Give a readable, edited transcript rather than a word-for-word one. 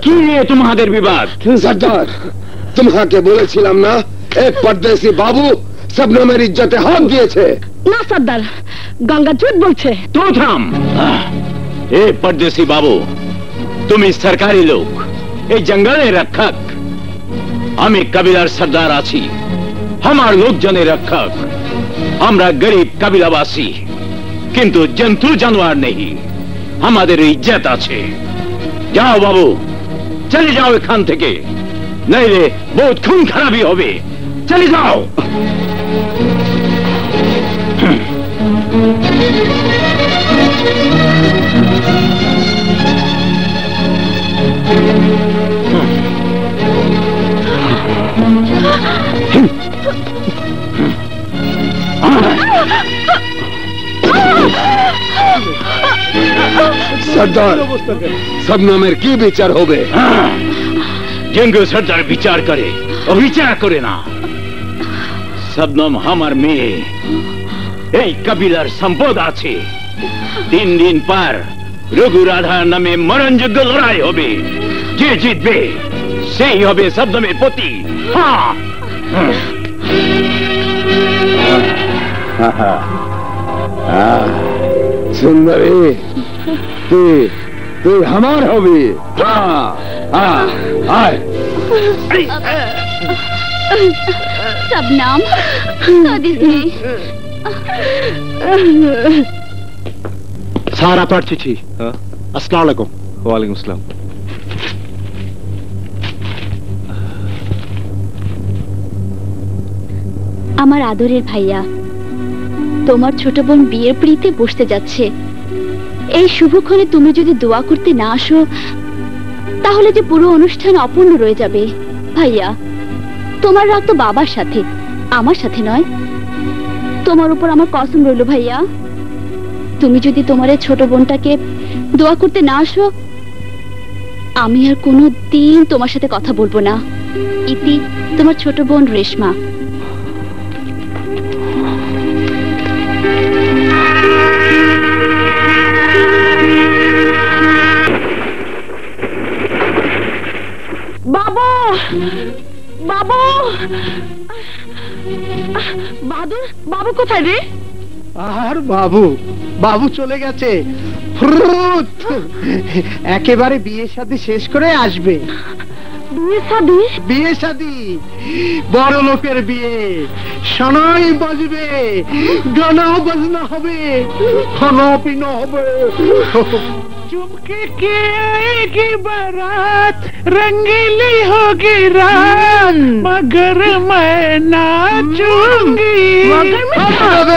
কি নিয়ে তোমাদের বিবাদ? সর্দার, তোমাকে বলেছিলাম না এক পরদেশি বাবু শবনমের ইজ্জতে হাত দিয়েছে। না সর্দার, গঙ্গা ঝুট বলছে। তো থাম। এ পরদেশি বাবু, তুমি সরকারি লোক, এই জঙ্গলের রক্ষক। আমি কবিলার সর্দার আছি, আমার লোকজনের রক্ষক। আমরা গরিব কবিলাবাসী, কিন্তু জন্তু জানোয়ার নেই। আমাদের ইজ্জত আছে। যাও বাবু, চলে যাও এখান থেকে, নইলে বহুত খুন খারাপি হবে। চলে যাও। সর্দার, শবনমের কি বিচার হবে? জঙ্গু সর্দার বিচার করে, অবিচার করে না। শবনম আমার মেয়ে, এই কবিলার সম্পদ আছে। 3 দিন পর রঘু রাধার নামে মরণযোগ্য লড়াই হবে। যে জিতবে সেই হবে শবনমের পতি। সুন্দরী, তুই আমার হবি। শবনম, স্যার, আপনার চিঠি। আসসালামু আলাইকুম। ওয়ালাইকুম আসসালাম। আমার আদরের ভাইয়া, তোমার ছোট বোন বিয়ের পিড়িতে বসতে যাচ্ছে। এই শুভক্ষণে তুমি যদি দোয়া করতে না আসো, তাহলে যে পুরো অনুষ্ঠান অপূর্ণ রয়ে যাবে। ভাইয়া, তোমার রাগ তো বাবার সাথে, আমার সাথে নয়। তোমার উপর আমার কসম রইল ভাইয়া, তুমি যদি তোমার ছোট বোনটাকে দোয়া করতে না আসো, আমি আর কোনো দিন তোমার সাথে কথা বলবো না। ইতি, তোমার ছোট বোন রেশমা। বাবু, বাবু, বাদুর বাবু কোথায় রে? আর বাবু, বাবু চলে গেছে। একেবারে বিয়ে শাদী শেষ করে আসবে। বিয়ে শাদী, বড় লোকের বিয়ে। শোনাই বাজবে, গানা বাজনা হবে, খানা পিনা হবে। चुमके के आएगी बारात, रंगीली होगी रात, मगर मैं नाचूंगी।